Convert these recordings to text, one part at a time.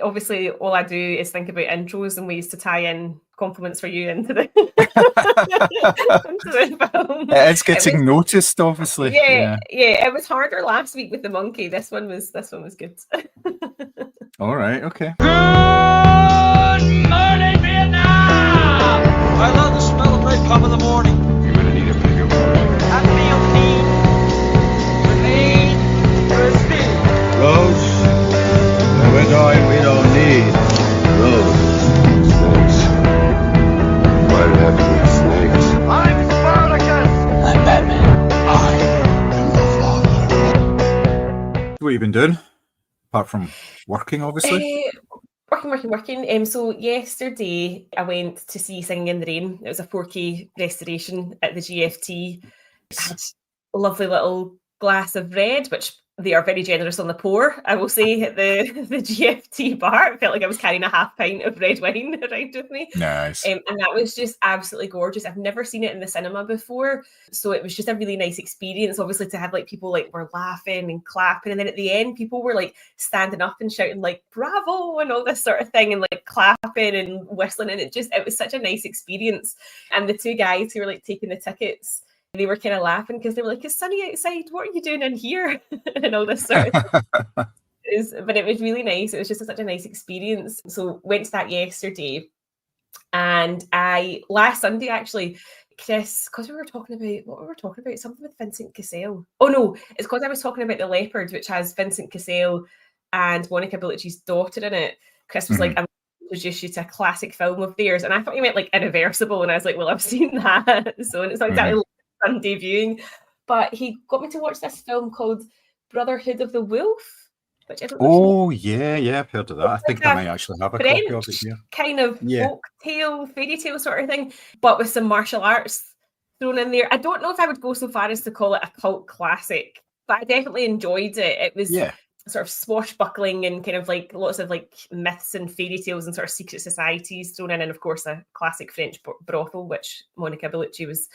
Obviously, all I do is think about intros and ways to tie in compliments for you into the, into the film. It's getting noticed, obviously. Yeah. It was harder last week with the monkey. This one was good. All right. Okay. Good morning, Vietnam! I love the smell of napalm in the morning. You're gonna need a bigger boat. I feel the need for speed. Roads? When we're going, we don't need roads. Snakes. Why did it have to be snakes? I'm Spartacus! I'm Batman. I am the father. What have you been doing? Apart from working, obviously. Working. So yesterday I went to see Singing in the Rain. It was a 4K restoration at the GFT. I had a lovely little glass of red, which they are very generous on the pour, I will say, at the GFT bar. It felt like I was carrying a half pint of red wine around with me. Nice. And that was just absolutely gorgeous. I've never seen it in the cinema before. So it was just a really nice experience, obviously, to have like people like were laughing and clapping. And then at the end, people were like standing up and shouting like bravo and all this sort of thing and like clapping and whistling. And it was such a nice experience. And the two guys who were like taking the tickets, they were kind of laughing because they were like, it's sunny outside, what are you doing in here? And all this sort of but it was really nice. It was just such a nice experience. So went to that yesterday. And last Sunday, actually, Chris, because we were talking about something with Vincent Cassel. Oh no, it's because I was talking about The Leopard, which has Vincent Cassel and Monica Bellucci's daughter in it. Chris was like, I'm going to introduce you to a classic film of theirs. And I thought you meant like Irreversible. And I was like, well, I've seen that. So and it's not exactly Sunday viewing, but he got me to watch this film called Brotherhood of the Wolf, which I don't know. Oh yeah, I've heard of that. I think I might actually have a copy of it here. Kind of folk tale, fairy tale sort of thing, but with some martial arts thrown in there. I don't know if I would go so far as to call it a cult classic, but I definitely enjoyed it. It was sort of swashbuckling and kind of like lots of like myths and fairy tales and sort of secret societies thrown in, and of course a classic French brothel, which Monica Bellucci was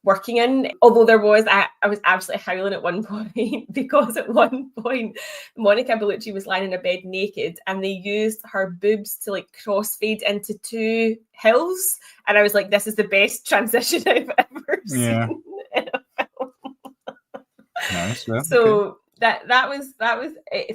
working in. Although I was absolutely howling at one point because at one point Monica Bellucci was lying in a bed naked and they used her boobs to like crossfade into two hills, and I was like, this is the best transition I've ever seen in a film. Nice. Well, so that was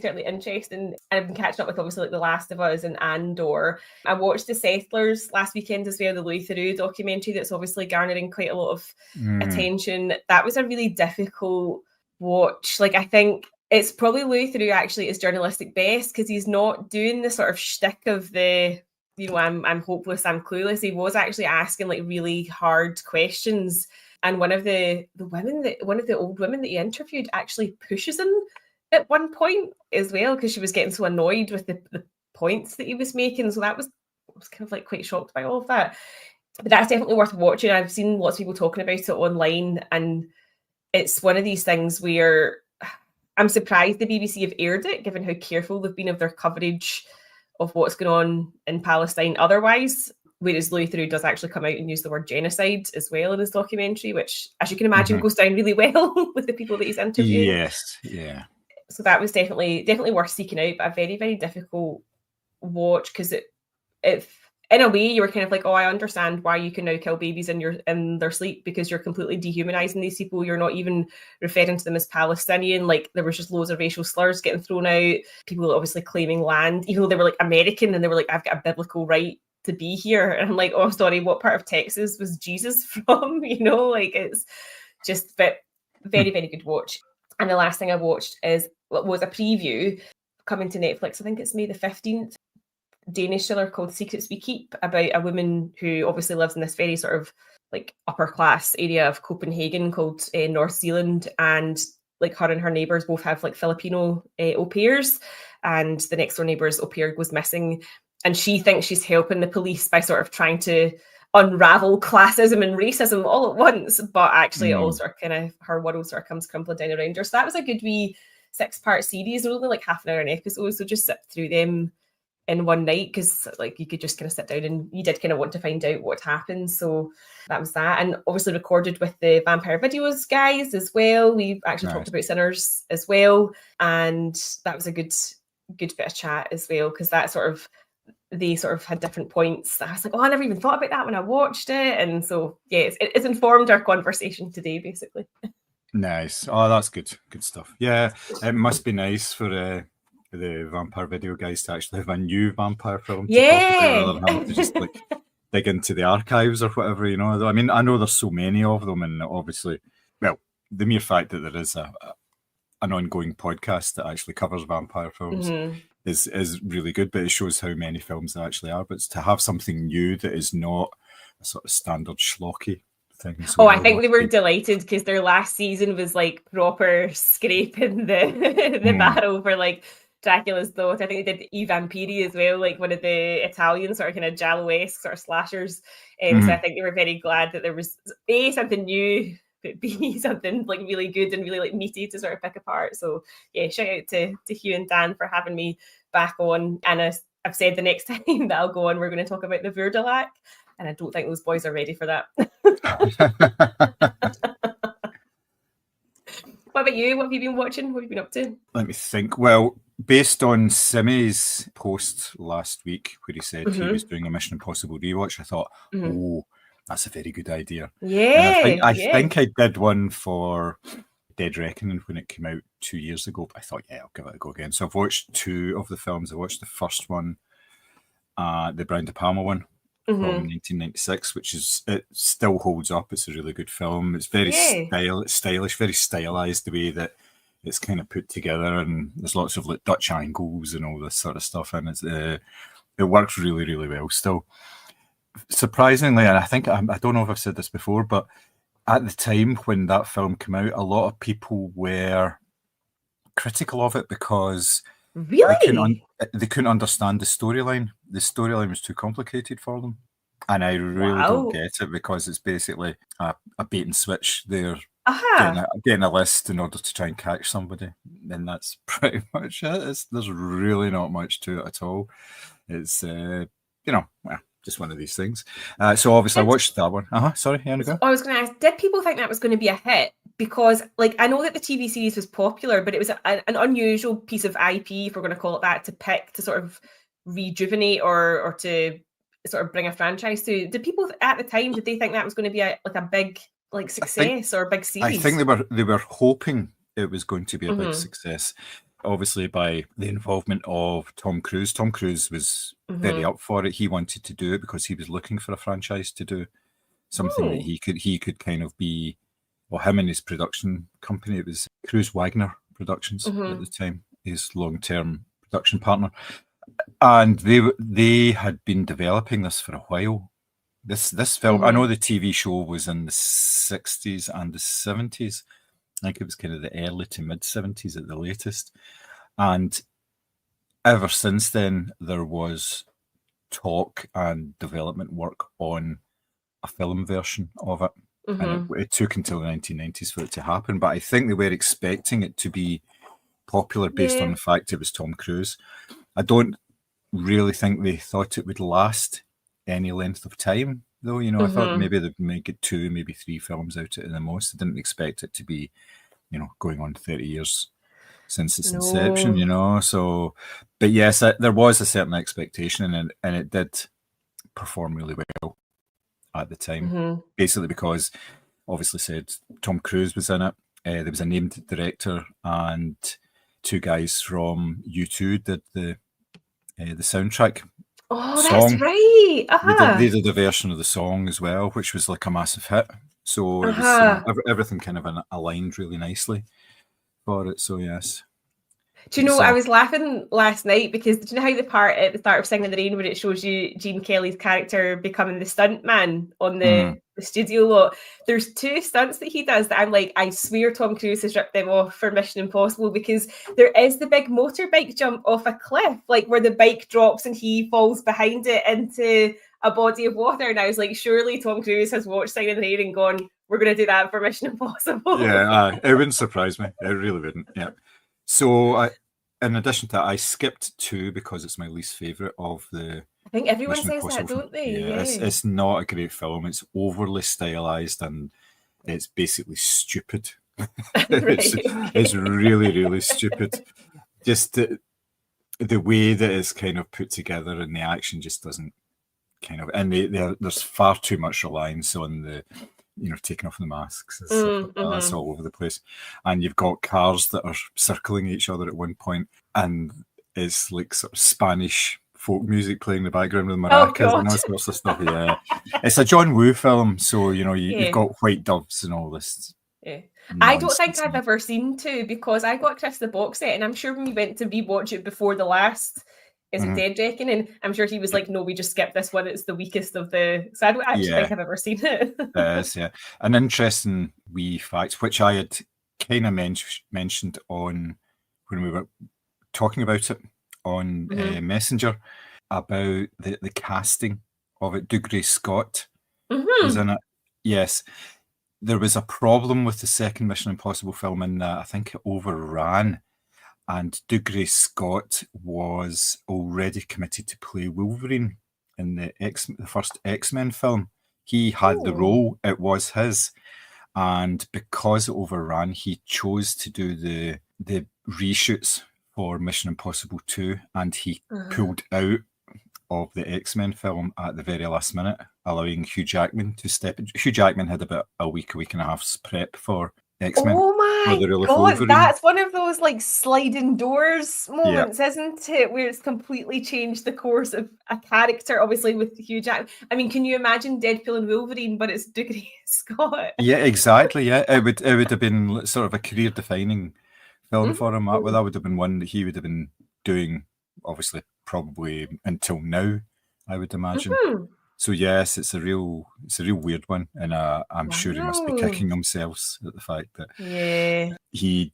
certainly interesting. I've been catching up with obviously like The Last of Us and Andor. I watched The Settlers last weekend as well, the Louis Theroux documentary that's obviously garnering quite a lot of attention. That was a really difficult watch. Like I think it's probably Louis Theroux actually is journalistic best because he's not doing the sort of shtick of the, you know, I'm hopeless, I'm clueless. He was actually asking like really hard questions. And one of the old women that he interviewed actually pushes him at one point as well because she was getting so annoyed with the points that he was making. So I was kind of like quite shocked by all of that. But that's definitely worth watching. I've seen lots of people talking about it online, and it's one of these things where I'm surprised the BBC have aired it, given how careful they've been of their coverage of what's going on in Palestine otherwise. Whereas Louis Theroux does actually come out and use the word genocide as well in his documentary, which, as you can imagine, goes down really well with the people that he's interviewing. Yes, yeah. So that was definitely worth seeking out, but a very, very difficult watch because if in a way you were kind of like, oh, I understand why you can now kill babies in their sleep because you're completely dehumanizing these people. You're not even referring to them as Palestinian. Like there was just loads of racial slurs getting thrown out. People obviously claiming land, even though they were like American and they were like, I've got a biblical right to be here. And I'm like, oh, sorry, what part of Texas was Jesus from? You know, like it's just very, very good watch. And the last thing I watched was a preview coming to Netflix. I think it's May the 15th. Danish thriller called Secrets We Keep about a woman who obviously lives in this very sort of like upper class area of Copenhagen called North Zealand, and like her and her neighbours both have like Filipino au pairs, and the next door neighbour's au pair was missing. And she thinks she's helping the police by sort of trying to unravel classism and racism all at once. But actually, it all sort of kind of, her world sort of comes crumbling down around her. So that was a good wee 6-part series. They're only like half an hour an episode. So just sit through them in one night because like you could just kind of sit down and you did kind of want to find out what happened. So that was that. And obviously recorded with the Vampire Videos guys as well. We've actually talked about Sinners as well. And that was a good good bit of chat as well, because that they sort of had different points. I was like, oh, I never even thought about that when I watched it. And so, yeah, it's informed our conversation today, basically. Nice. Oh, that's good. Good stuff. Yeah, it must be nice for the vampire video guys to actually have a new vampire film to talk about rather than having to just like dig into the archives or whatever, you know. I mean, I know there's so many of them, and obviously, well, the mere fact that there is an ongoing podcast that actually covers vampire films is really good, but it shows how many films there actually are. But to have something new that is not a sort of standard schlocky thing. So I think they were delighted because their last season was like proper scraping the barrel for like Dracula's Thought. I think they did I Vampiri as well, like one of the Italian sort of kind of giallo-esque sort of slashers. So I think they were very glad that there was A, something new, but B, something like really good and really like meaty to sort of pick apart. So yeah, shout out to Hugh and Dan for having me back on. And I've said the next time that I'll go on, we're going to talk about the Vourdelac. And I don't think those boys are ready for that. What about you? What have you been watching? What have you been up to? Let me think. Well, based on Simi's post last week where he said he was doing a Mission Impossible rewatch, I thought, oh, that's a very good idea. Yeah. And I think I did one for Dead Reckoning when it came out 2 years ago, but I thought, yeah, I'll give it a go again. So I've watched two of the films. I watched the first one, the Brian De Palma one, from 1996, which it still holds up. It's a really good film. It's very stylish, very stylized the way that it's kind of put together, and there's lots of like Dutch angles and all this sort of stuff, and it works really, really well still. Surprisingly, and I don't know if I've said this before, but at the time when that film came out, a lot of people were critical of it because they couldn't understand the storyline. The storyline was too complicated for them. And I really don't get it, because it's basically a bait and switch. They're getting a list in order to try and catch somebody. And that's pretty much it. There's really not much to it at all. It's, just one of these things. So obviously I watched that one. Sorry, Annika. I was going to ask, did people think that was going to be a hit? Because like I know that the TV series was popular, but it was an unusual piece of IP, if we're going to call it that, to pick to sort of rejuvenate or to sort of bring a franchise to. Did people at the time, did they think that was going to be a big like success or a big series? I think they were hoping it was going to be a big success. Obviously, by the involvement of Tom Cruise. Tom Cruise was very up for it. He wanted to do it because he was looking for a franchise to do something that he could kind of be. Well, him and his production company, it was Cruise Wagner Productions at the time, his long-term production partner, and they had been developing this for a while. This film, I know the TV show was in the 60s and the 70s. I think it was kind of the early to mid 70s at the latest. And ever since then, there was talk and development work on a film version of it. And it took until the 1990s for it to happen. But I think they were expecting it to be popular based on the fact it was Tom Cruise. I don't really think they thought it would last any length of time, though. You know, I thought maybe they'd make it 2, maybe 3 films out of it at the most. I didn't expect it to be, going on 30 years since its inception, So, but yes, there was a certain expectation, and it did perform really well at the time. Basically because, obviously said, Tom Cruise was in it. There was a named director, and 2 guys from U2 did the soundtrack. Oh, song. That's right. They did a version of the song as well, which was like a massive hit. So it was, everything kind of aligned really nicely for it. So yes. Do you know, I was laughing last night because do you know how the part at the start of Singing in the Rain where it shows you Gene Kelly's character becoming the stunt man on the studio lot? There's 2 stunts that he does that I'm like, I swear Tom Cruise has ripped them off for Mission Impossible, because there is the big motorbike jump off a cliff, like where the bike drops and he falls behind it into a body of water. And I was like, surely Tom Cruise has watched Singing in the Rain and gone, we're going to do that for Mission Impossible. Yeah, it wouldn't surprise me. It really wouldn't. Yeah. So, in addition to that, I skipped 2 because it's my least favourite of the. I think everyone Mission says Impossible that, don't they? Yeah. It's not a great film. It's overly stylised and it's basically stupid. It's really, really stupid. Just the way that it's kind of put together and the action just doesn't kind of, and there's far too much reliance on the, taking off the masks and stuff like that. That's all over the place. And you've got cars that are circling each other at one point, and it's like sort of Spanish folk music playing in the background with maracas and all sorts of stuff. Yeah, it's a John Woo film, so you've got white doves and all this. Yeah. I don't think I've ever seen two, because I got Chris the box set, and I'm sure when we went to rewatch it before the last Dead Reckoning, I'm sure he was like, no, we just skipped this one, it's the weakest of the... So I don't actually think I've ever seen it. Yeah. An interesting wee fact, which I had kind of mentioned on when we were talking about it on Messenger, about the casting of it. Dougray Scott was in it. Yes. There was a problem with the second Mission Impossible film in that I think it overran, and Dougray Scott was already committed to play Wolverine in the first X-Men film. He had the role, it was his, and because it overran, he chose to do the reshoots for Mission Impossible 2, and he pulled out of the X-Men film at the very last minute, allowing Hugh Jackman to step in. Hugh Jackman had about a week and a half's prep for X-Men. Oh my God, that's one of those like sliding doors moments, isn't it? Where it's completely changed the course of a character, obviously with Hugh Jackman. I mean, can you imagine Deadpool and Wolverine, but it's Dougray Scott? Yeah, exactly. Yeah, it would have been sort of a career-defining film for him. That would have been one that he would have been doing, obviously, probably until now, I would imagine. So yes, it's a real weird one, and I'm sure he must be kicking himself at the fact that he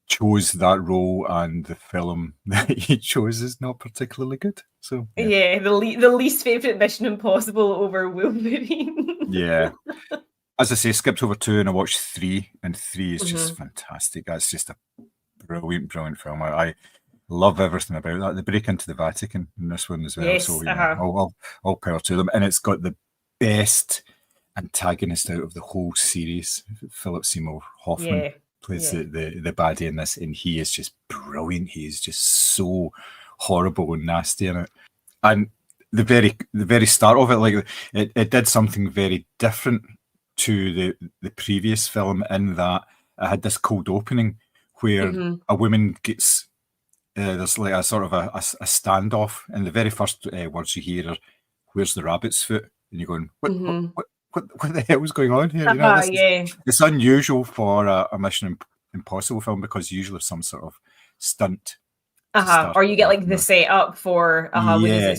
chose that role, and the film that he chose is not particularly good. So the least favorite Mission Impossible over Wolverine. Yeah. As I say, skipped over 2 and I watched 3, and 3 is just fantastic. That's just a brilliant film. I love everything about that. They break into the Vatican in this one as well. Yes, so all power to them. And it's got the best antagonist out of the whole series. Philip Seymour Hoffman plays the baddie in this, and he is just brilliant. He is just so horrible and nasty in it. And the very start of it, like it did something very different to the previous film, in that it had this cold opening where a woman gets there's like a sort of a standoff, and the very first words you hear are, "Where's the rabbit's foot?" And you're going, what the hell is going on here? It's unusual for a Mission Impossible film, because usually there's some sort of stunt. Or you get like the setup for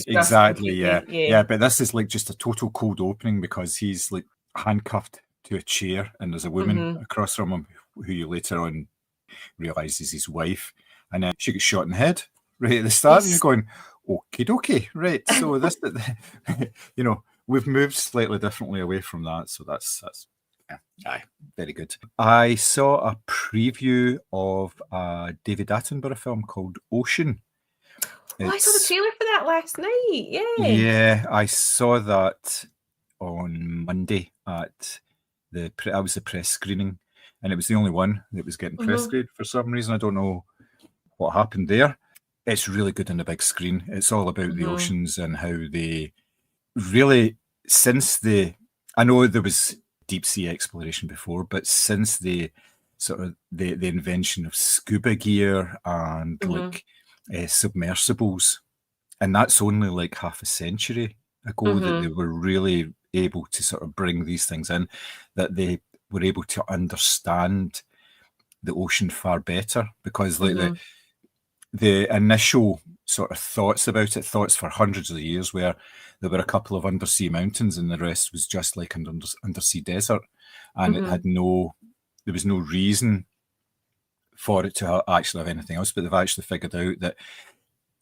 exactly. Yeah, but this is like just a total cold opening, because he's like handcuffed to a chair, and there's a woman across from him who you later on realise is his wife, and then she gets shot in the head right at the start. And you're going, okie dokie, right? So this, we've moved slightly differently away from that. So that's very good. I saw a preview of a David Attenborough film called Ocean. I saw the trailer for that last night. Yeah, I saw that on Monday at the press screening, and it was the only one that was getting press grade for some reason. I don't know what happened there. It's really good on the big screen. It's all about the oceans and how they really, I know there was deep sea exploration before, but since the invention of scuba gear and like submersibles, and that's only like half a century ago that they were really able to sort of bring these things in, that they were able to understand the ocean far better, because like the initial sort of thoughts for hundreds of years, where there were a couple of undersea mountains and the rest was just like an undersea desert, and it had there was no reason for it to actually have anything else. But they've actually figured out that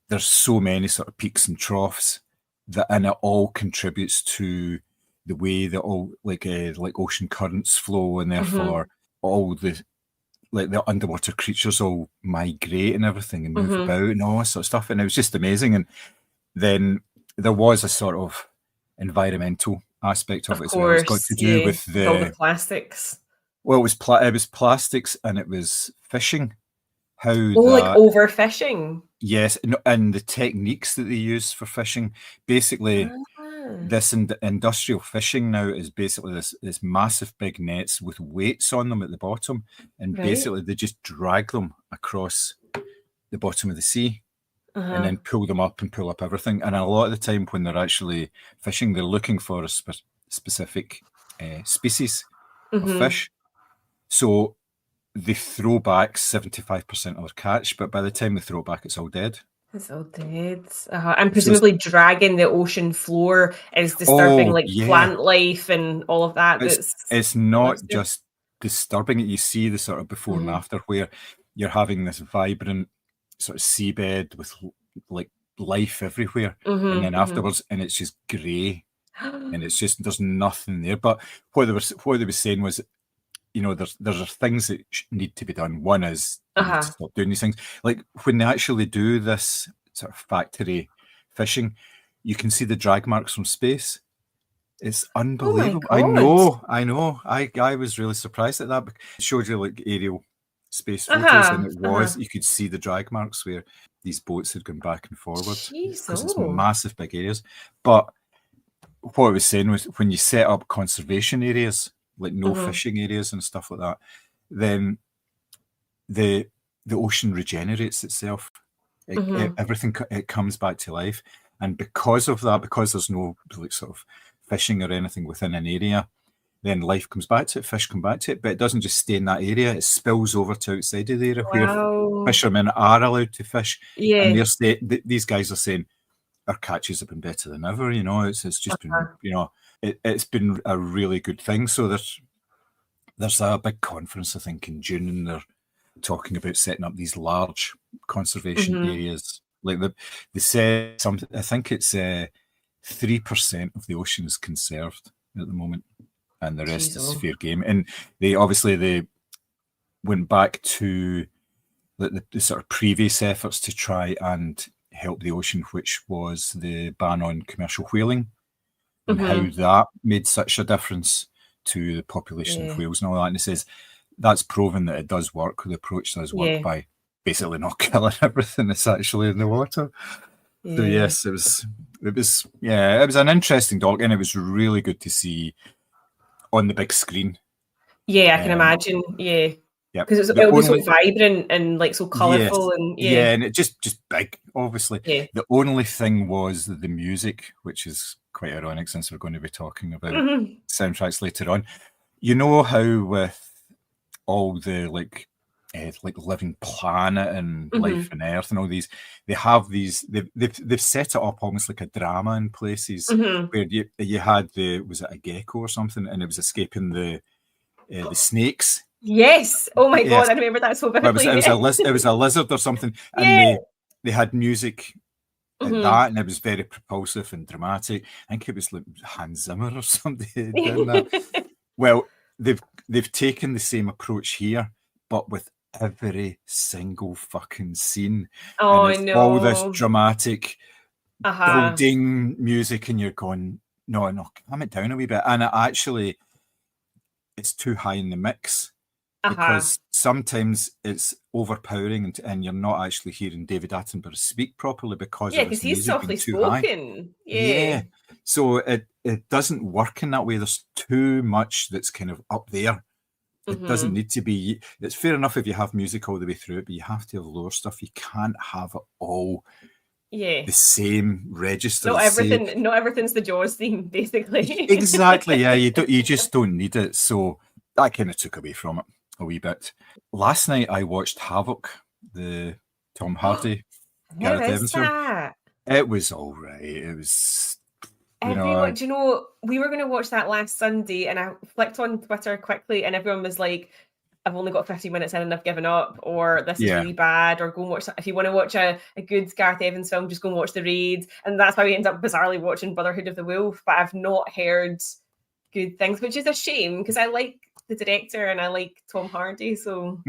there's so many sort of peaks and troughs and it all contributes to the way that all like ocean currents flow, and therefore all the underwater creatures all migrate and everything and move about and all that sort of stuff. And it was just amazing. And then there was a sort of environmental aspect of it as well. It's got to do with all the plastics. Well, it was plastics, and it was fishing. How like overfishing. Yes, and the techniques that they use for fishing, basically, this industrial fishing now is basically this massive big nets with weights on them at the bottom, and basically they just drag them across the bottom of the sea and then pull them up and pull up everything. And a lot of the time when they're actually fishing, they're looking for a specific species of fish. So they throw back 75% of their catch, but by the time they throw it back, it's all dead. It's all dead. And presumably dragging the ocean floor is disturbing, plant life and all of that. It's not just disturbing it. You see the sort of before and after where you're having this vibrant sort of seabed with like life everywhere. And then afterwards, and it's just grey. And it's just, there's nothing there. But what they were saying was, you know, there's things that need to be done. One is you need to stop doing these things. Like when they actually do this sort of factory fishing, you can see the drag marks from space. It's unbelievable. Oh I know. I was really surprised at that. It showed you like aerial space photos, and it was you could see the drag marks where these boats had gone back and forward because it's massive big areas. But what I was saying was when you set up conservation areas, like no fishing areas and stuff like that, then the ocean regenerates itself. Everything, it comes back to life. And because of that, because there's no like sort of fishing or anything within an area, then life comes back to it, fish come back to it, but it doesn't just stay in that area, it spills over to outside of the area where fishermen are allowed to fish. And these guys are saying our catches have been better than ever, you know, it's just been, you know, it's been a really good thing. So there's a big conference, I think, in June, and they're talking about setting up these large conservation areas. Like they said something, I think it's 3% of the ocean is conserved at the moment, and the rest is fair game. And they went back to the sort of previous efforts to try and help the ocean, which was the ban on commercial whaling, and how that made such a difference to the population of whales and all that. And it says that's proven that it does work. The approach does work by basically not killing everything that's actually in the water. So yes, it was an interesting doc, and it was really good to see on the big screen. Yeah, I can imagine. Yeah. Yeah, because it was so vibrant and like so colourful, and and it just big, obviously. Yeah. The only thing was the music, which is quite ironic since we're going to be talking about soundtracks later on. You know how with all the like Living Planet and Life on Earth and all these, they have these. They've set it up almost like a drama in places where you had was it a gecko or something, and it was escaping the snakes. Yes. Oh my God, I remember that so vividly. It was a lizard or something, and they had music at that, and it was very propulsive and dramatic. I think it was like Hans Zimmer or something doing that. Well, they've taken the same approach here, but with every single fucking scene. Oh, and it's all this dramatic building music, and you're going, no, calm it down a wee bit. And it's too high in the mix. Because sometimes it's overpowering, and you're not actually hearing David Attenborough speak properly because he's softly spoken. Yeah. So it doesn't work in that way. There's too much that's kind of up there. It doesn't need to be. It's fair enough if you have music all the way through it, but you have to have lower stuff. You can't have it all the same register. Not everything's the Jaws theme, basically. Exactly. Yeah, you just don't need it. So that kind of took away from it a wee bit. Last night I watched Havoc, the Tom Hardy, Gareth Evans film. It was all right. It was. Everyone, do you know, we were going to watch that last Sunday, and I flicked on Twitter quickly, and everyone was like, "I've only got 15 minutes in, and I've given up," or "This is really bad," or "Go and watch." If you want to watch a good Gareth Evans film, just go and watch The Raid. And that's why we ended up bizarrely watching Brotherhood of the Wolf. But I've not heard good things, which is a shame because I like the director and I like Tom Hardy. So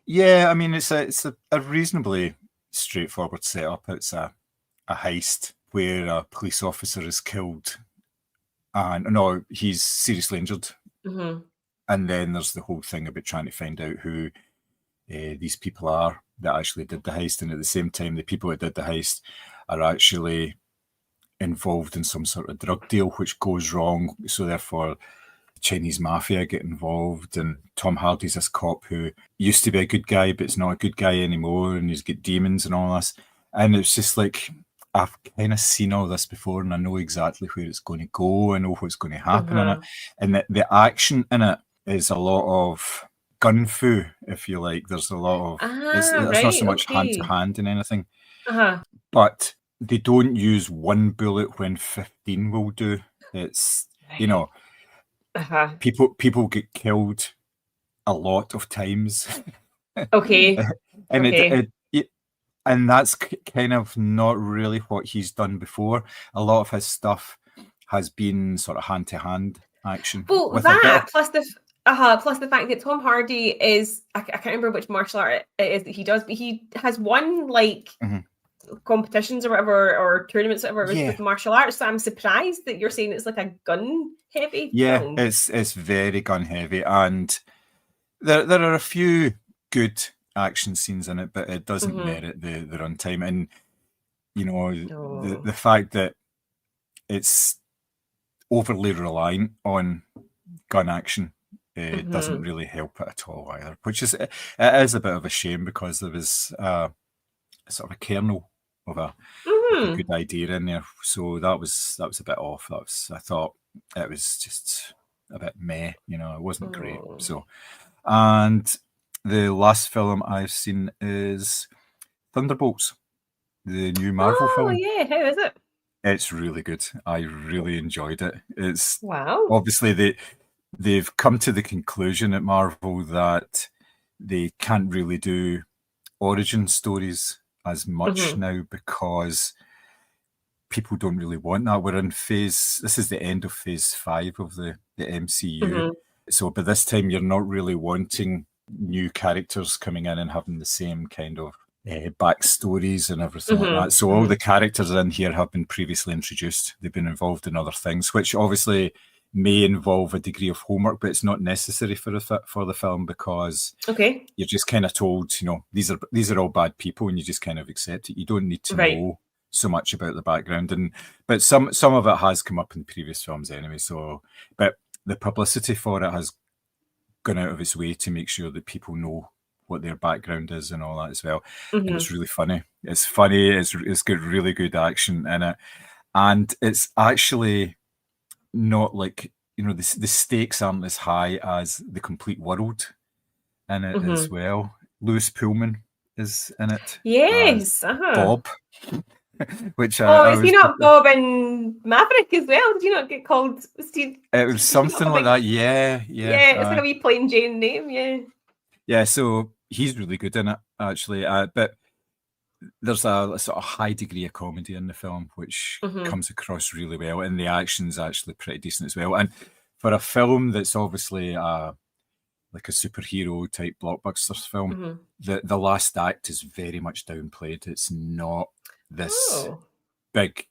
yeah, I mean it's a reasonably straightforward setup. It's a heist where a police officer is killed, and he's seriously injured, and then there's the whole thing about trying to find out who these people are that actually did the heist, and at the same time, the people that did the heist are actually involved in some sort of drug deal which goes wrong. So therefore, the Chinese mafia get involved, and Tom Hardy's this cop who used to be a good guy, but it's not a good guy anymore, and he's got demons and all this. And it's just like, I've kind of seen all this before, and I know exactly where it's going to go. I know what's going to happen in it. And the action in it is a lot of gun fu, if you like. There's a lot of, it's not so much hand-to-hand in anything. But they don't use one bullet when 15 will do. It's, you know, people get killed a lot of times. And and that's kind of not really what he's done before. A lot of his stuff has been sort of hand-to-hand action. Well, that plus the fact that Tom Hardy is, I can't remember which martial art it is that he does, but he has won like competitions or whatever, or tournaments or whatever with martial arts. So I'm surprised that you're saying it's like a gun heavy film. It's very gun heavy, and there are a few good action scenes in it, but it doesn't merit the runtime. And you know, the fact that it's overly reliant on gun action doesn't really help it at all either, which is, it is a bit of a shame, because there was sort of a kernel of a good idea in there. So that was a bit off. I thought it was just a bit meh, you know, it wasn't great. So, and the last film I've seen is Thunderbolts, the new Marvel film. Oh yeah, how is it? It's really good. I really enjoyed it. It's obviously they've come to the conclusion at Marvel that they can't really do origin stories as much now, because people don't really want that. We're in this is the end of phase 5 of the MCU. So by this time, you're not really wanting new characters coming in and having the same kind of backstories and everything like that. So all the characters in here have been previously introduced. They've been involved in other things, which obviously may involve a degree of homework, but it's not necessary for the film, because you're just kind of told, you know, these are all bad people, and you just kind of accept it. You don't need to know so much about the background, but some of it has come up in previous films anyway. So, but the publicity for it has gone out of its way to make sure that people know what their background is and all that as well. And it's really funny. It's funny. It's got really good action in it, and it's actually not like, you know, the stakes aren't as high as the complete world in it as well. Lewis Pullman is in it. Yes, Bob. Which is he not Bob in Maverick as well? Did you not get called? It was something like that. Yeah. It's like a wee plain Jane name. Yeah. So he's really good in it, actually. But there's a sort of high degree of comedy in the film, which comes across really well, and the action's actually pretty decent as well. And for a film that's obviously like a superhero type blockbuster film, the last act is very much downplayed. It's not this big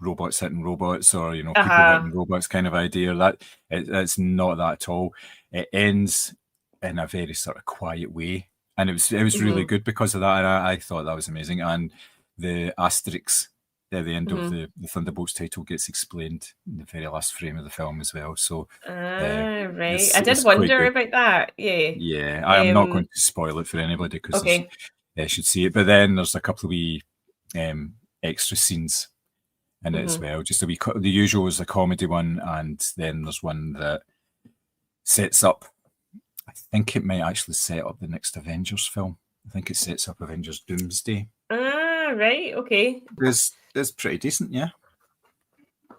robots hitting robots, or, you know, people hitting robots kind of idea. That it's not that at all. It ends in a very sort of quiet way, and it was really good because of that. And I thought that was amazing. And the asterisk at the end of the Thunderbolts title gets explained in the very last frame of the film as well. So right, I did wonder about that. Yeah. I'm not going to spoil it for anybody, because they should see it. But then there's a couple of wee extra scenes in it as well. Just a wee, the usual is a comedy one, and then there's one that sets up, I think it might actually set up the next Avengers film. I think it sets up Avengers Doomsday. Right, okay. It's pretty decent, yeah.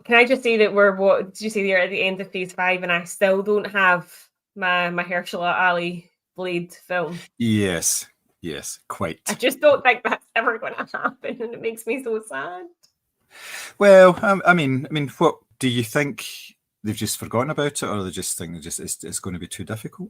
Can I just say that what did you say there at the end of phase 5, and I still don't have my Mahershala Ali Blade film? Yes, quite. I just don't think that's ever going to happen, and it makes me so sad. Well, I mean, what do you think? They've just forgotten about it, or they just think it's going to be too difficult?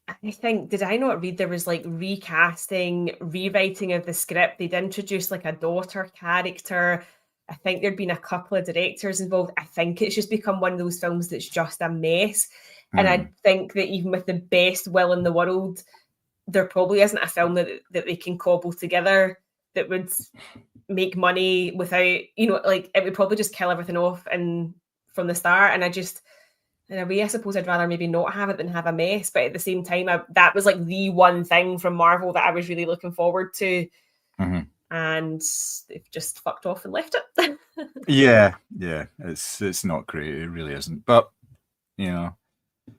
I think, did I not read there was like recasting, rewriting of the script? They'd introduced like a daughter character. I think there'd been a couple of directors involved. I think it's just become one of those films that's just a mess. And I think that even with the best will in the world, there probably isn't a film that they can cobble together that would make money without, you know, like it would probably just kill everything off and from the start. And in a way, I suppose I'd rather maybe not have it than have a mess. But at the same time, that was like the one thing from Marvel that I was really looking forward to. Mm-hmm. And they've just fucked off and left it. yeah. It's not great. It really isn't. But, you know,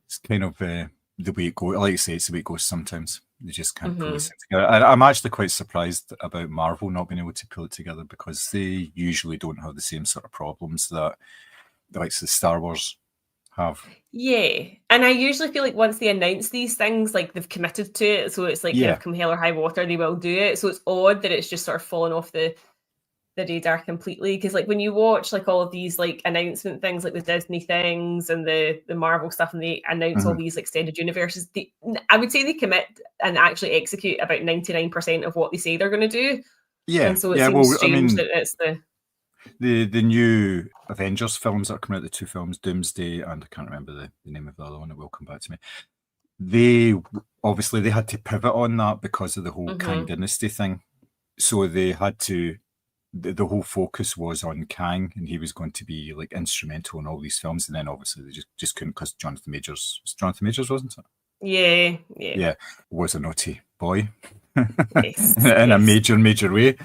it's kind of the way it goes. Like you say, it's the way it goes sometimes. They just can't pull this together. I'm actually quite surprised about Marvel not being able to pull it together because they usually don't have the same sort of problems that the likes of Star Wars have. Yeah, and I usually feel like once they announce these things, like they've committed to it, so it's like kind of come hell or high water, they will do it. So it's odd that it's just sort of fallen off the radar completely, because like when you watch like all of these like announcement things, like the Disney things and the Marvel stuff, and they announce all these extended universes, I would say they commit and actually execute about 99% of what they say they're going to do. Yeah, and so it seems strange that it's the new Avengers films that are coming out, the two films, Doomsday, and I can't remember the name of the other one, it will come back to me. They had to pivot on that because of the whole Kang Dynasty thing. So they had to, the whole focus was on Kang, and he was going to be like instrumental in all these films. And then obviously they just couldn't, because Jonathan Majors, wasn't it? Yeah. Was a naughty boy. Yes, in a major way.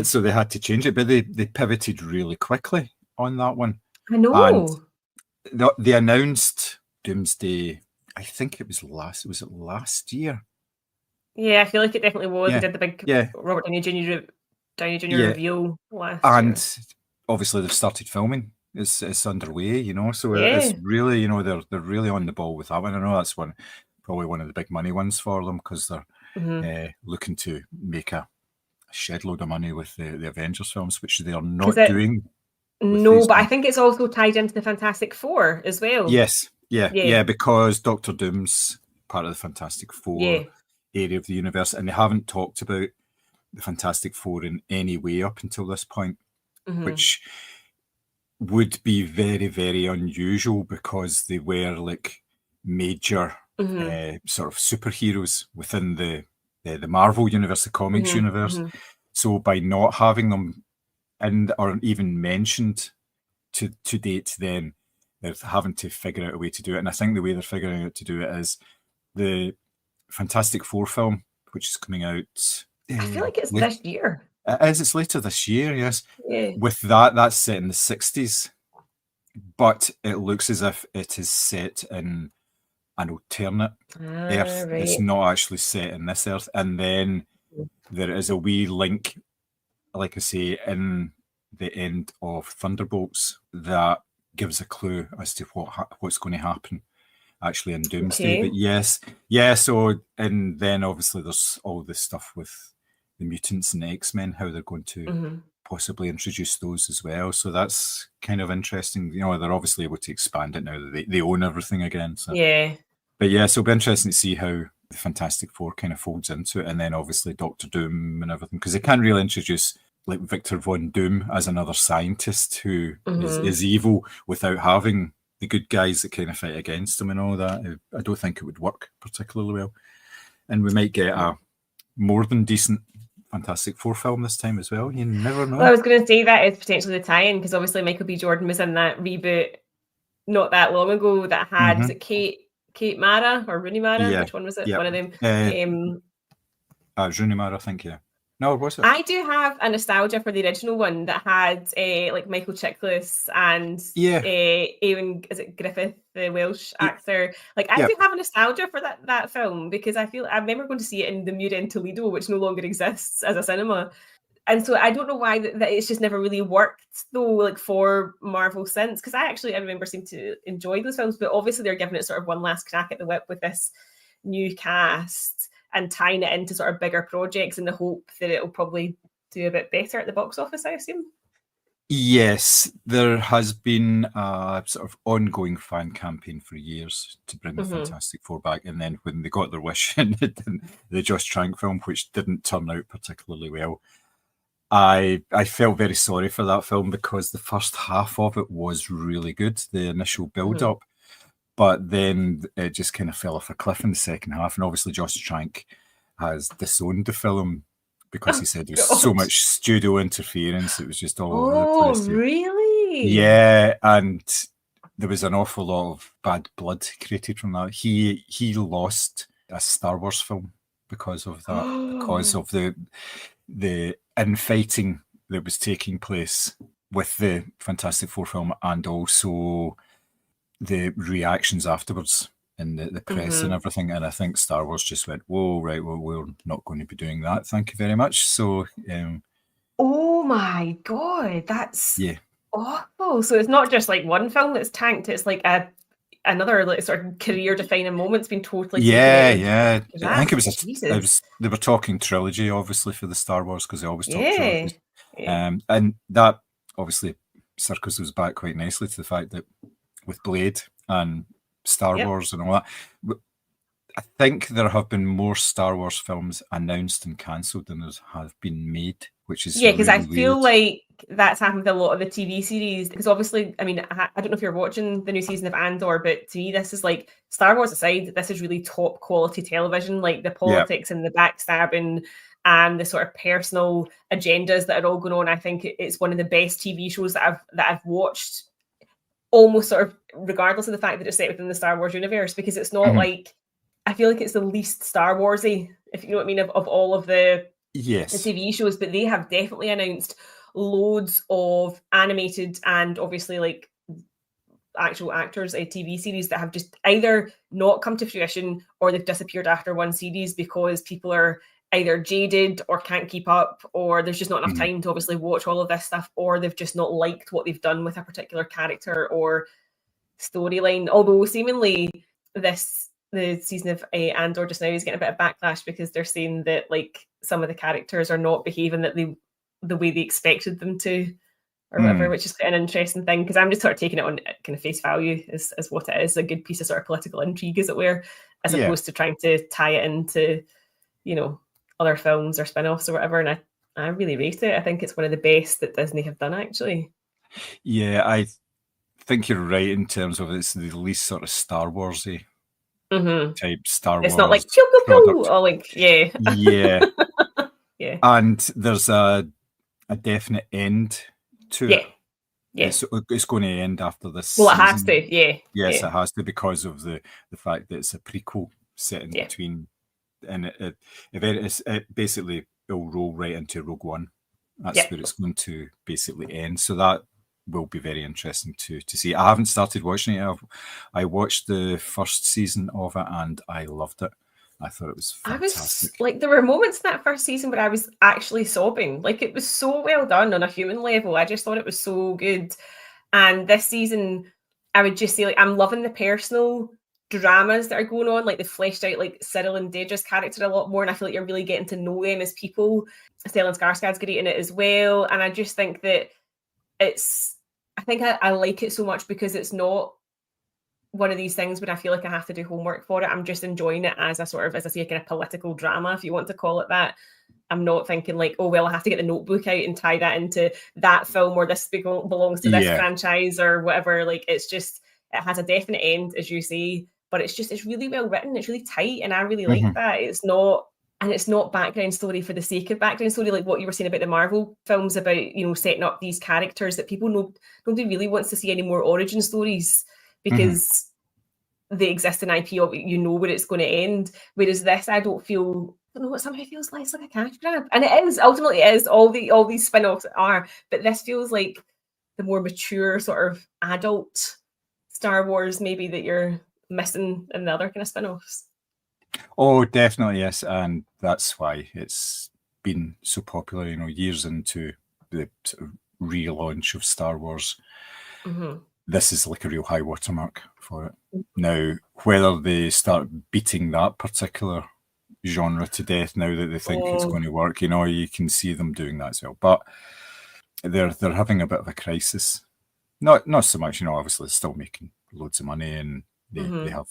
So they had to change it, but they pivoted really quickly on that one. I know. And they announced Doomsday, I think it was last year? Yeah, I feel like it definitely was. Yeah. They did the big Robert Downey Jr. reveal last year. And obviously they've started filming. It's underway, you know, so it's really, you know, they're really on the ball with that one. I know that's probably one of the big money ones for them, because they're looking to make a shed load of money with the Avengers films, which they are not doing. No, but I think it's also tied into the Fantastic Four as well. Yes, yeah, because Doctor Doom's part of the Fantastic Four area of the universe, and they haven't talked about the Fantastic Four in any way up until this point, which would be very, very unusual, because they were like major sort of superheroes within the Marvel universe, the comics universe. So by not having them in or even mentioned to date, then they're having to figure out a way to do it. And I think the way they're figuring out to do it is the Fantastic Four film, which is coming out. I feel like it's this year. It's later this year, yes. Yeah. With that's set in the 60s, but it looks as if it is set in an alternate Earth. Right. It's not actually set in this Earth. And then there is a wee link, like I say, in the end of Thunderbolts that gives a clue as to what's going to happen actually in Doomsday. But so, and then obviously there's all this stuff with the mutants and the X-Men, how they're going to possibly introduce those as well. So that's kind of interesting. You know, they're obviously able to expand it now that they own everything again. So. Yeah. But yeah, so it'll be interesting to see how the Fantastic Four kind of folds into it, and then obviously Doctor Doom and everything, because they can't really introduce like Victor Von Doom as another scientist who is evil without having the good guys that kind of fight against him and all that. I don't think it would work particularly well. And we might get a more than decent Fantastic Four film this time as well. You never know. Well, I was going to say that is potentially the tie-in, because obviously Michael B. Jordan was in that reboot not that long ago that had, was it Kate Mara or Rooney Mara? Yeah. Which one was it? Yeah. One of them. Rooney Mara, I think, yeah. No, was it? I do have a nostalgia for the original one that had like Michael Chiklis and Ewan, is it Griffith, the Welsh actor? Like I do have a nostalgia for that film, because I remember going to see it in the Muir in Toledo, which no longer exists as a cinema. And so I don't know why that it's just never really worked though, like for Marvel since, because I remember seeming to enjoy those films, but obviously they're giving it sort of one last crack at the whip with this new cast and tying it into sort of bigger projects in the hope that it'll probably do a bit better at the box office, I assume. Yes, there has been a sort of ongoing fan campaign for years to bring the Fantastic Four back, and then when they got their wish in the Josh Trank film, which didn't turn out particularly well, I felt very sorry for that film, because the first half of it was really good, the initial build-up, But then it just kind of fell off a cliff in the second half. And obviously Josh Trank has disowned the film because he said there was so much studio interference. It was just all over the place. Oh, really? Yeah, and there was an awful lot of bad blood created from that. He lost a Star Wars film because of that, because of the infighting that was taking place with the Fantastic Four film, and also the reactions afterwards in the press and everything. And I think Star Wars just went, whoa, right, well, we're not going to be doing that. Thank you very much. So, oh my God, that's awful. So it's not just like one film that's tanked, it's like another like sort of career defining moment's been totally taken out. I think it was they were talking trilogy, obviously, for the Star Wars, because they always talk trilogies. And that obviously circles us back quite nicely to the fact that with Blade and Star Wars and all that, I think there have been more Star Wars films announced and cancelled than there have been made, which is because really I feel weird. like that's happened with a lot of the TV series. Because obviously, I mean, I don't know if you're watching the new season of Andor, but to me, this is like, Star Wars aside, this is really top quality television. Like the politics and the backstabbing and the sort of personal agendas that are all going on. I think it's one of the best TV shows that I've watched, almost sort of regardless of the fact that it's set within the Star Wars universe, because it's not like, I feel like it's the least Star Warsy, if you know what I mean, of all of the TV shows. But they have definitely announced loads of animated and obviously like actual actors TV series that have just either not come to fruition or they've disappeared after one series because people are either jaded or can't keep up, or there's just not enough time to obviously watch all of this stuff, or they've just not liked what they've done with a particular character or storyline. Although seemingly the season of Andor just now is getting a bit of backlash because they're saying that like some of the characters are not behaving the way they expected them to, or whatever, which is quite an interesting thing, because I'm just sort of taking it on kind of face value as what it is, a good piece of sort of political intrigue, as it were, as opposed to trying to tie it into, you know, other films or spin-offs or whatever. And I really rate it. I think it's one of the best that Disney have done, actually. Yeah, I think you're right in terms of it's the least sort of Star Warsy type Star Wars. It's not like pew pew pew, or like yeah. And there's a definite end to it. It's going to end after this. Well, season. It has to. Yes, it has to, because of the fact that it's a prequel set in between, and it basically will roll right into Rogue One. That's where it's going to basically end. So that will be very interesting to see. I haven't started watching it. I watched the first season of it and I loved it. I thought it was fantastic. There were moments in that first season where I was actually sobbing. Like, it was so well done on a human level. I just thought it was so good. And this season, I would just say, like, I'm loving the personal dramas that are going on. Like, they fleshed out, like, Cyril and Daedra's character a lot more, and I feel like you're really getting to know them as people. Stellan Skarsgård's great in it as well. And I just think that I like it so much because it's not one of these things where I feel like I have to do homework for it. I'm just enjoying it as a sort of, as I say, kind of political drama, if you want to call it that. I'm not thinking like, oh, well, I have to get the Notebook out and tie that into that film, or this belongs to this franchise or whatever. Like, it's just, it has a definite end, as you say, but it's really well written. It's really tight, and I really like that. It's not background story for the sake of background story, like what you were saying about the Marvel films about, you know, setting up these characters that people know. Nobody really wants to see any more origin stories because they exist in IP, or you know where it's going to end. Whereas this, I don't know, it somehow feels like a cash grab, and it is, ultimately it is. All these spin-offs are, but this feels like the more mature sort of adult Star Wars maybe that you're missing in the other kind of spin-offs. Oh, definitely, yes. And that's why it's been so popular, you know, years into the sort of relaunch of Star Wars. This is like a real high watermark for it. Now, whether they start beating that particular genre to death now that they think it's going to work, you know, you can see them doing that as well. But they're having a bit of a crisis. Not so much, you know, obviously they're still making loads of money, and they have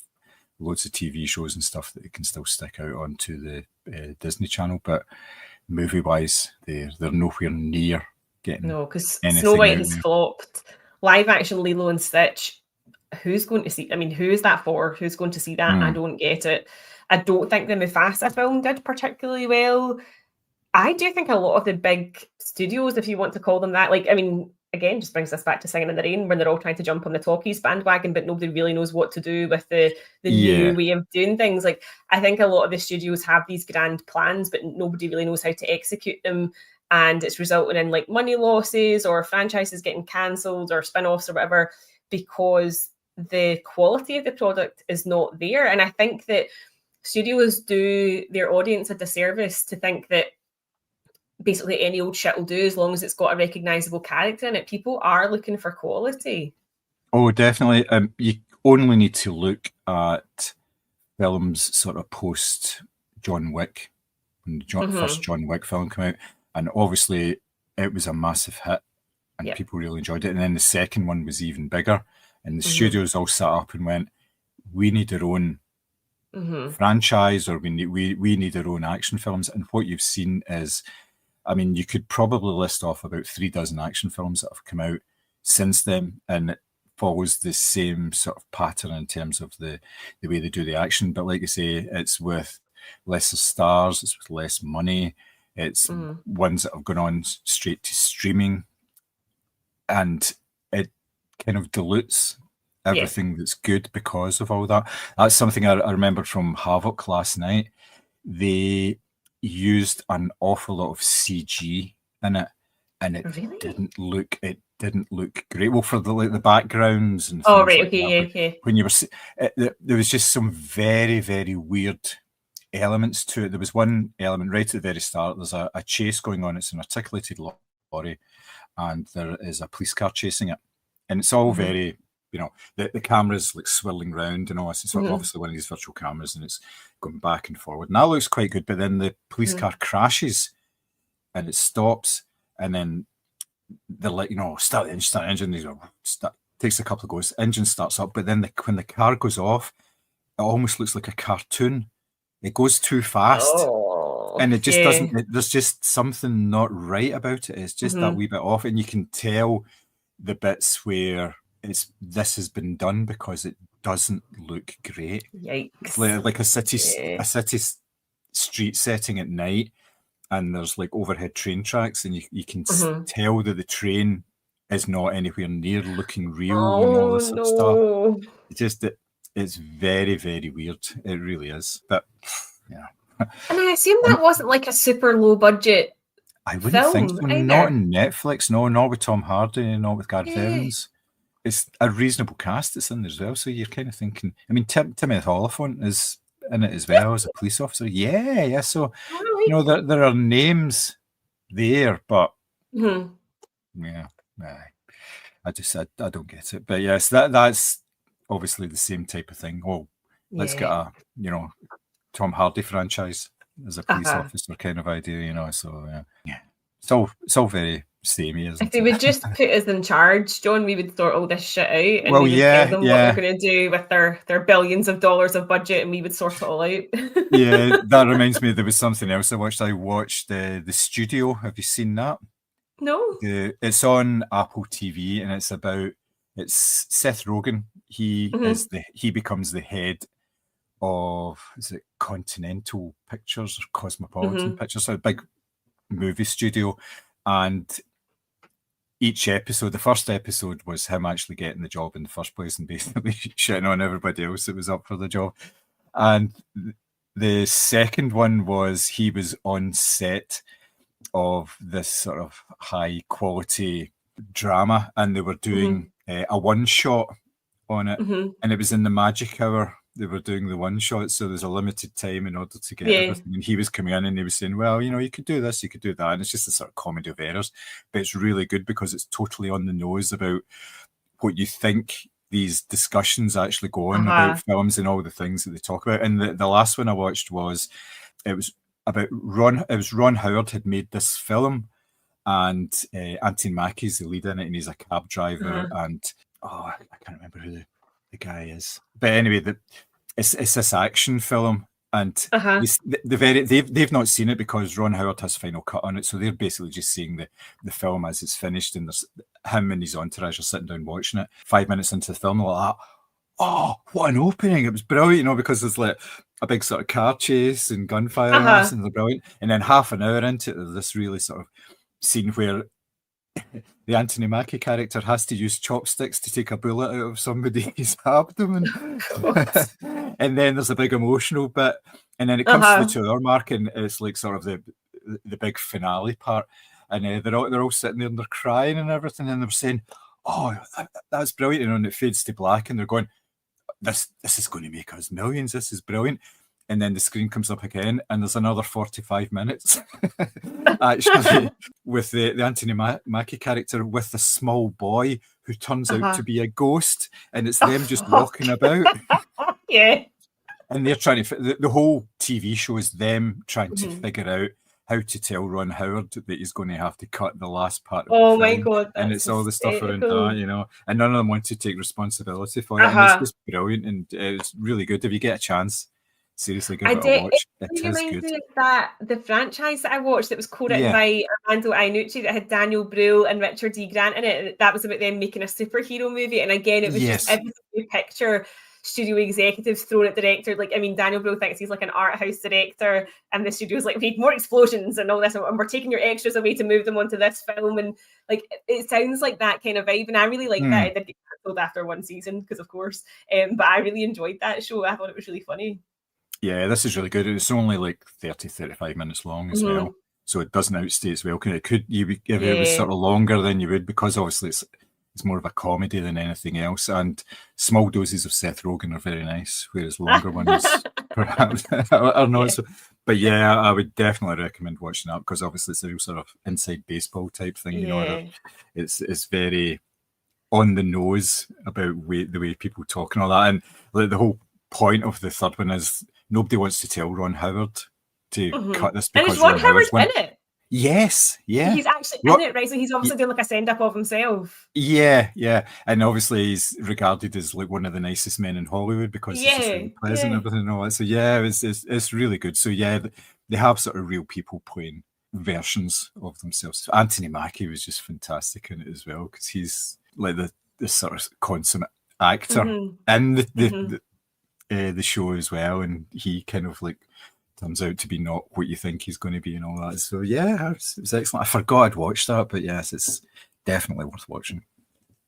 loads of TV shows and stuff that they can still stick out onto the Disney Channel, but movie-wise, they're nowhere near getting. No, because Snow White has flopped. Live action Lilo and Stitch who's going to see? I mean, who is that for? Who's going to see that? I Mm. don't get it. I don't think the Mufasa film did particularly well. I do think a lot of the big studios, if you want to call them that, like, I mean, again, just brings us back to Singing in the Rain when they're all trying to jump on the talkies bandwagon, but nobody really knows what to do with the Yeah. new way of doing things. Like, I think a lot of the studios have these grand plans, but nobody really knows how to execute them. And it's resulting in like money losses or franchises getting cancelled or spin-offs or whatever, because the quality of the product is not there. And I think that studios do their audience a disservice to think that basically any old shit will do as long as it's got a recognizable character in it. People are looking for quality. Oh, definitely. You only need to look at films sort of post John Wick, when the first John Wick film came out, and obviously it was a massive hit, and people really enjoyed it. And then the second one was even bigger, and the studios all sat up and went, "We need our own franchise, or we need our own action films." And what you've seen is, I mean, you could probably list off about 3 dozen action films that have come out since then, and it follows the same sort of pattern in terms of the way they do the action. But like you say, it's with lesser stars, it's with less money, it's ones that have gone on straight to streaming, and it kind of dilutes everything that's good because of all that. That's something I remembered from Havoc last night. They used an awful lot of CG in it, and it didn't look great. Well, for the backgrounds and things like that, Okay. when you were there was just some very, very weird elements to it. There was one element right at the very start. There's a chase going on. It's an articulated lorry, and there is a police car chasing it, and it's all very, you know, the camera's like swirling round and all this. It's sort of obviously one of these virtual cameras, and it's going back and forward. And that looks quite good, but then the police car crashes and it stops, and then they're like, you know, start the engine. They go, takes a couple of goes, engine starts up, but then when the car goes off, it almost looks like a cartoon. It goes too fast. And it just doesn't, there's just something not right about it. It's just that wee bit off, and you can tell the bits where this has been done because it doesn't look great. Yikes! Like a city street setting at night, and there's like overhead train tracks, and you can tell that the train is not anywhere near looking real and all this sort of stuff. It's very, very weird. It really is. But yeah. And I assume that wasn't like a super low budget. I wouldn't think so. Either. Not on Netflix. No, not with Tom Hardy, not with Gareth Evans. It's a reasonable cast that's in there as well. So you're kind of thinking, I mean, Timothy Olyphant is in it as well as a police officer. Yeah. So, you know, there are names there, but I don't get it. But yes, that's obviously the same type of thing. Oh, let's get a, you know, Tom Hardy franchise as a police officer kind of idea, you know. So yeah, it's all very samey, isn't it? If they would just put us in charge, John, we would sort all this shit out, and we would tell them what they're going to do with their billions of dollars of budget, and we would sort it all out. Yeah, that reminds me, there was something else I watched. I watched The Studio. Have you seen that? No. It's on Apple TV, and it's Seth Rogen. He becomes the head of, is it Continental Pictures or Cosmopolitan Pictures, so a big movie studio. And each episode, the first episode was him actually getting the job in the first place and basically shitting on everybody else that was up for the job. And the second one was he was on set of this sort of high quality drama, and they were doing a one shot on it, and it was in the magic hour. They were doing the one shot, so there's a limited time in order to get everything. And he was coming in and he was saying, well, you know, you could do this, you could do that. And it's just a sort of comedy of errors, but it's really good because it's totally on the nose about what you think these discussions actually go on about films and all the things that they talk about. And the last one I watched was about Ron Howard had made this film, and Anthony Mackie's the lead in it, and he's a cab driver. And I can't remember who the guy is, but anyway, it's this action film, and they've not seen it because Ron Howard has final cut on it, so they're basically just seeing the film as it's finished, and there's him and his entourage are sitting down watching it. 5 minutes into the film, they're like, oh, what an opening. It was brilliant, you know, because there's like a big sort of car chase and gunfire and Uh-huh. they're brilliant. And then half an hour into it, there's this really sort of scene where the Anthony Mackie character has to use chopsticks to take a bullet out of somebody's abdomen. And then there's a big emotional bit. And then it comes to the 2 hour mark and it's like sort of the big finale part. And they're all sitting there and they're crying and everything. And they're saying, oh, that's brilliant. And then it fades to black and they're going, this is going to make us millions. This is brilliant. And then the screen comes up again, and there's another 45 minutes, actually, with the Anthony Mackie character with the small boy who turns out to be a ghost, and it's them just walking about. Yeah. And they're trying to, the whole TV show is them trying to figure out how to tell Ron Howard that he's going to have to cut the last part of the film. My God. And it's all the stuff around that, you know, and none of them want to take responsibility for it. And it's just brilliant, and it's really good. If you get a chance, seriously, give it a watch. It is good. Me of that the franchise that I watched that was co-written by Armando Iannucci that had Daniel Brühl and Richard E. Grant in it. That was about them making a superhero movie, and again, it was just everything you picture studio executives throwing at the director. Like, I mean, Daniel Brühl thinks he's like an art house director, and the studio's like, we need more explosions and all this, and we're taking your extras away to move them onto this film, and like it sounds like that kind of vibe, and I really like that. It did get cancelled after one season because, of course, but I really enjoyed that show. I thought it was really funny. Yeah, this is really good. It's only like 35 minutes long as well. So it doesn't outstay as well. If it was sort of longer, then you would, because obviously it's more of a comedy than anything else. And small doses of Seth Rogen are very nice, whereas longer ones perhaps are not. So, but yeah, I would definitely recommend watching that, because obviously it's a real sort of inside baseball type thing. You know, it's very on the nose about the way people talk and all that. And like, the whole point of the third one is nobody wants to tell Ron Howard to cut this, because Ron Howard's in it. Yes, yeah. He's actually in it, right? So he's obviously doing like a send-up of himself. Yeah. And obviously he's regarded as like one of the nicest men in Hollywood, because he's just really pleasant and everything and all that. So yeah, it's really good. So yeah, they have sort of real people playing versions of themselves. Anthony Mackie was just fantastic in it as well, because he's like the sort of consummate actor in the show as well, and he kind of like turns out to be not what you think he's going to be and all that. So yeah, it was excellent. I forgot I'd watched that, but yes, it's definitely worth watching.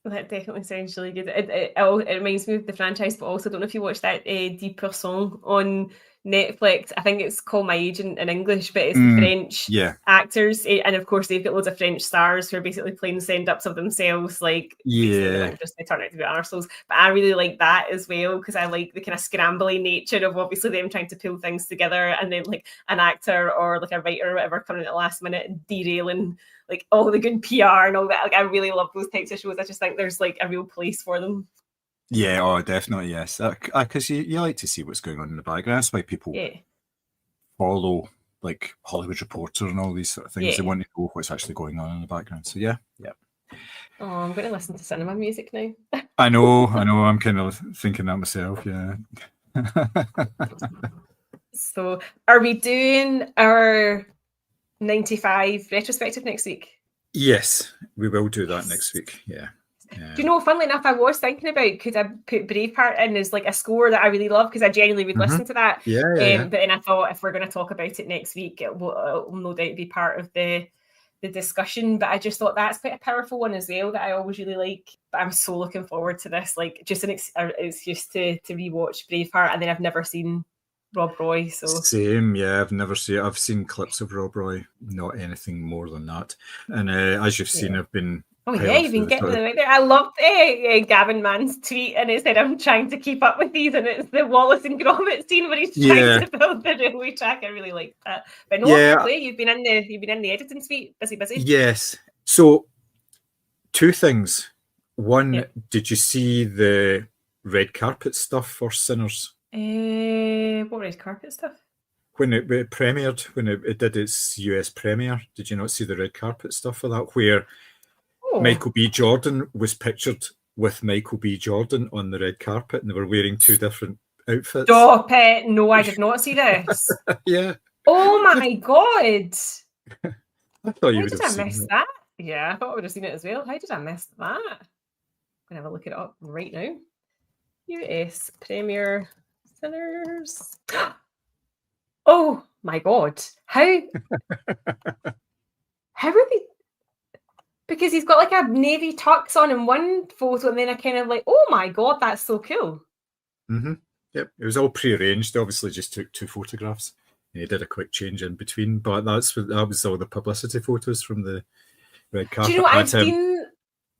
Well, that definitely sounds really good. It reminds me of the franchise, but also I don't know if you watched that 10% on Netflix. I think it's called My Agent in English, but it's the French actors, and of course they've got loads of French stars who are basically playing send-ups of themselves, like they turn out to be arseholes. But I really like that as well, because I like the kind of scrambly nature of obviously them trying to pull things together, and then like an actor or like a writer or whatever coming at the last minute and derailing like all the good PR and all that. Like, I really love those types of shows. I just think there's like a real place for them. Yeah, oh, definitely, yes. Because you like to see what's going on in the background. That's why people follow like Hollywood Reporter and all these sort of things. Yeah. They want to know what's actually going on in the background. So yeah. Oh, I'm going to listen to cinema music now. I know. I'm kind of thinking that myself. Yeah. So, are we doing our 95 retrospective next week? Yes, we will do that next week. Yeah. Do you know, funnily enough, I was thinking about, could I put Braveheart in as like a score that I really love, because I genuinely would listen to that. But then I thought, if we're going to talk about it next week, it will no doubt be part of the discussion. But I just thought that's quite a powerful one as well that I always really like. But I'm so looking forward to this, like just an excuse to rewatch Braveheart, and then I've never seen Rob Roy. So same, yeah. I've seen clips of Rob Roy, not anything more than that. And as you've seen, I've been. Oh yeah, you've been getting them out there. I loved Gavin Mann's tweet, and it said, "I'm trying to keep up with these," and it's the Wallace and Gromit scene where he's trying to build the railway track. I really like that. But you've been in the editing suite, busy. Yes. So, two things. One, did you see the red carpet stuff for Sinners? What red carpet stuff? When it premiered, when it did its US premiere, did you not see the red carpet stuff for that? Where Michael B. Jordan was pictured with Michael B. Jordan on the red carpet, and they were wearing two different outfits. Stop it! No, I did not see this. Yeah. Oh my god! I thought you would have seen it. That? Yeah, I thought I would have seen it as well. How did I miss that? I'm gonna have a look it up right now. US Premier Sinners. Oh my God. How are they? Because he's got like a navy tux on in one photo, and then I kind of like, oh my God, that's so cool. Mm-hmm. Yep, it was all pre-arranged. Obviously, just took 2 photographs. And he did a quick change in between, but that was all the publicity photos from the red carpet. Do you know, I've seen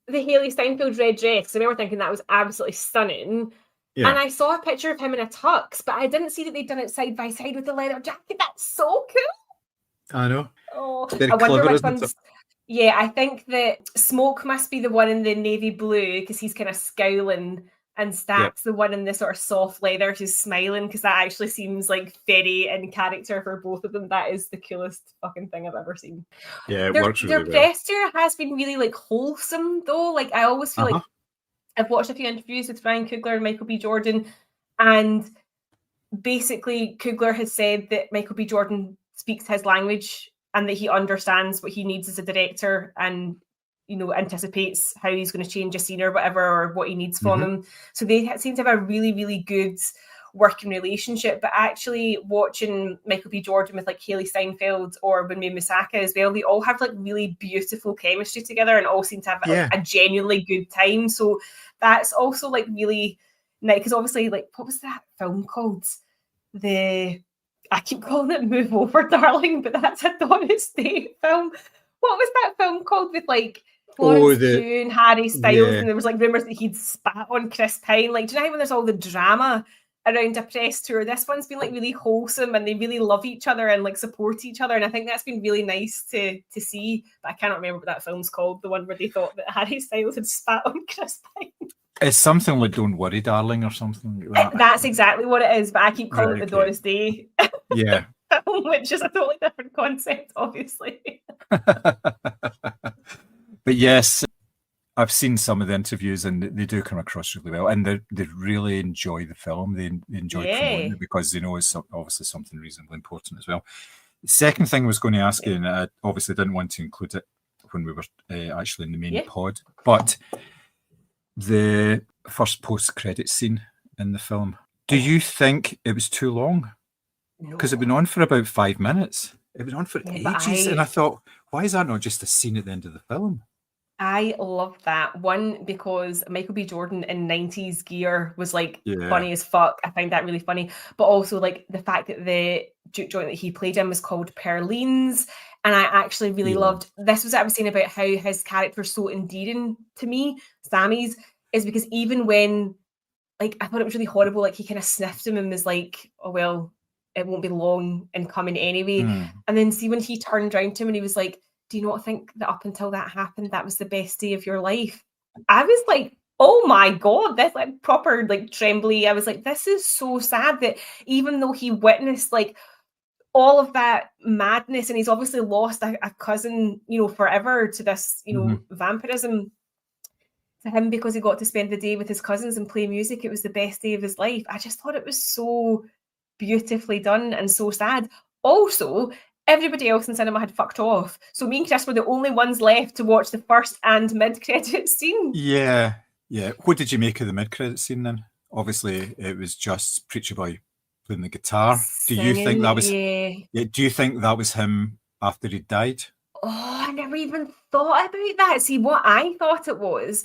the Hayley Steinfeld red dress. I remember thinking that was absolutely stunning. Yeah. And I saw a picture of him in a tux, but I didn't see that they'd done it side by side with the leather jacket. That's so cool. I know. Oh, very I wonder clever, which one's. Yeah, I think that Smoke must be the one in the navy blue because he's kind of scowling, and Stack's the one in the sort of soft leather who's smiling, because that actually seems like very in character for both of them. That is the coolest fucking thing I've ever seen. Yeah, it works really well. Their gesture has been really like wholesome though. Like I always feel like I've watched a few interviews with Ryan Coogler and Michael B. Jordan, and basically Coogler has said that Michael B. Jordan speaks his language and that he understands what he needs as a director, and you know, anticipates how he's going to change a scene or whatever, or what he needs from him. So they seem to have a really, really good working relationship. But actually watching Michael B. Jordan with like Hayley Steinfeld or Winmei Musaka as well, they all have like really beautiful chemistry together and all seem to have like, a genuinely good time. So that's also like really nice, because obviously, like, what was that film called? I keep calling it Move Over, Darling, but that's a Doris Day film. What was that film called with like Florence Pugh and Harry Styles, and there was like rumours that he'd spat on Chris Pine? Like, do you know how when there's all the drama around a press tour, this one's been like really wholesome and they really love each other and like support each other, and I think that's been really nice to see. But I cannot remember what that film's called, the one where they thought that Harry Styles had spat on Chris Pine. It's something like Don't Worry, Darling, or something like that. That's exactly what it is, but I keep calling it the Doris Day film, which is a totally different concept, obviously. But yes, I've seen some of the interviews and they do come across really well, and they really enjoy the film. They enjoy promoting it because they know it's obviously something reasonably important as well. The second thing I was going to ask you, and I obviously didn't want to include it when we were actually in the main pod, but the first post-credit scene in the film, do you think it was too long? Because it went on for about 5 minutes. It went on for ages, and I thought, why is that not just a scene at the end of the film? I loved that one because Michael B. Jordan in 90s gear was like funny as fuck. I find that really funny. But also like the fact that the juke joint that he played in was called Perlene's. And I actually really loved, this was what I was saying about how his character is so endearing to me, Sammy's, is because even when, like, I thought it was really horrible, like he kind of sniffed him and was like, oh, well, it won't be long in coming anyway. And then see when he turned around to him and he was like, do you not think that up until that happened, that was the best day of your life? I was like, oh my God, that's like proper like trembly. I was like, this is so sad that even though he witnessed like all of that madness and he's obviously lost a cousin, you know, forever to this, you know, vampirism, to him because he got to spend the day with his cousins and play music. It was the best day of his life. I just thought it was so beautifully done and so sad. Also, everybody else in cinema had fucked off. So me and Chris were the only ones left to watch the first and mid-credit scene. Yeah. What did you make of the mid-credit scene then? Obviously, it was just Preacher Boy playing the guitar. Do you think that was? Do you think that was him after he died? Oh, I never even thought about that. See, what I thought it was,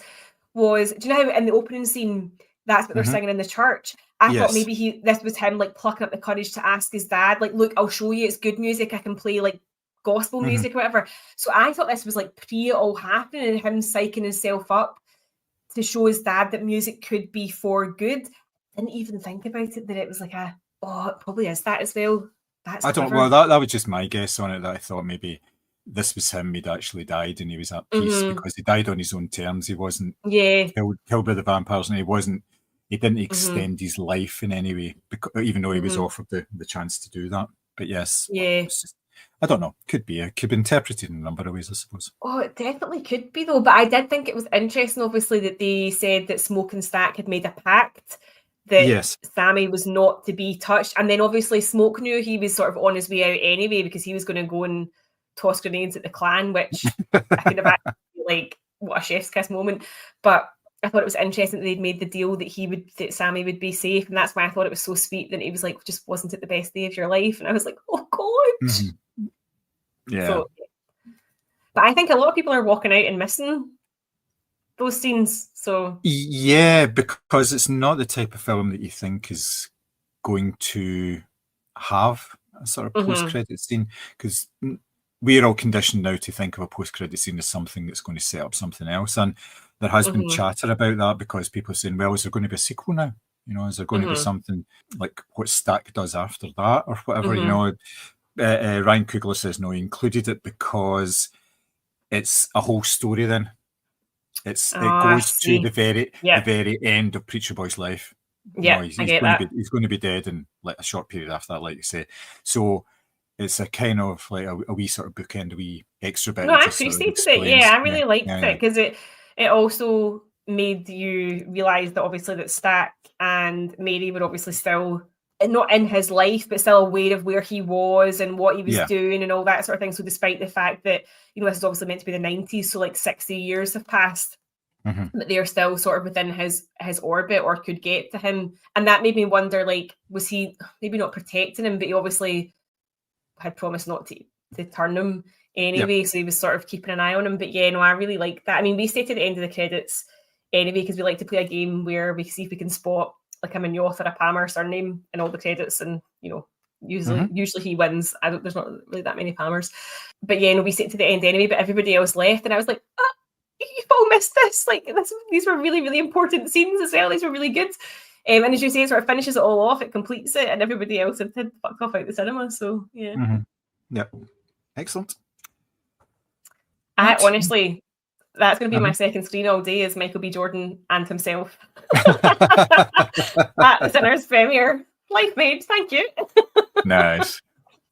do you know how in the opening scene, that's what they're singing in the church? I thought maybe this was him like plucking up the courage to ask his dad, like, look, I'll show you, it's good music, I can play like gospel music or whatever. So I thought this was like pre it all happening and him psyching himself up to show his dad that music could be for good. Didn't even think about it, that it was like it probably is that as well. That's that was just my guess on it, that I thought maybe this was him, he'd actually died and he was at peace because he died on his own terms. He wasn't killed by the vampires, and he didn't extend his life in any way, even though he was offered the chance to do that. But yes, I don't know, could be interpreted in a number of ways, I suppose. Oh, it definitely could be though. But I did think it was interesting, obviously, that they said that Smoke and Stack had made a pact that Sammy was not to be touched, and then obviously Smoke knew he was sort of on his way out anyway because he was going to go and toss grenades at the clan, which I could have actually like what a chef's kiss moment. But I thought it was interesting that they'd made the deal that Sammy would be safe, and that's why I thought it was so sweet that he was like, just wasn't it the best day of your life? And I was like, oh god. Mm-hmm. Yeah. So, but I think a lot of people are walking out and missing those scenes. So yeah, because it's not the type of film that you think is going to have a sort of post-credit scene, because we're all conditioned now to think of a post-credit scene as something that's going to set up something else, and there has been chatter about that because people are saying, well, is there going to be a sequel now? You know, is there going to be something like what Stack does after that or whatever? You know, Ryan Coogler says no, he included it because it's a whole story. Then it goes to the very end of Preacher Boy's life. Yeah, he's going to be dead in like a short period after that, like you say. So it's a kind of like a wee sort of bookend, a wee extra bit. No, I appreciated it. Yeah, I really liked it because it also made you realise that obviously that Stack and Mary were obviously still not in his life, but still aware of where he was and what he was doing and all that sort of thing. So despite the fact that, you know, this is obviously meant to be the 90s, so like 60 years have passed, but they're still sort of within his orbit or could get to him. And that made me wonder, like, was he maybe not protecting him, but he obviously had promised not to turn him anyway, so he was sort of keeping an eye on him. But yeah, no, I really like that. I mean, we stay to the end of the credits anyway because we like to play a game where we see if we can spot like a Mignoth or a Palmer surname in all the credits, and you know, usually he wins. There's not really that many Palmers, but yeah, no, we stay to the end anyway. But everybody else left, and I was like, you've all missed this. Like these were really, really important scenes as well. These were really good. And as you say, it sort of finishes it all off. It completes it, and everybody else had fucked off out the cinema. So yeah, yep, excellent. Honestly, that's going to be my second screen all day, is Michael B. Jordan and himself at the Sinners premiere. Life made. Thank you. Nice.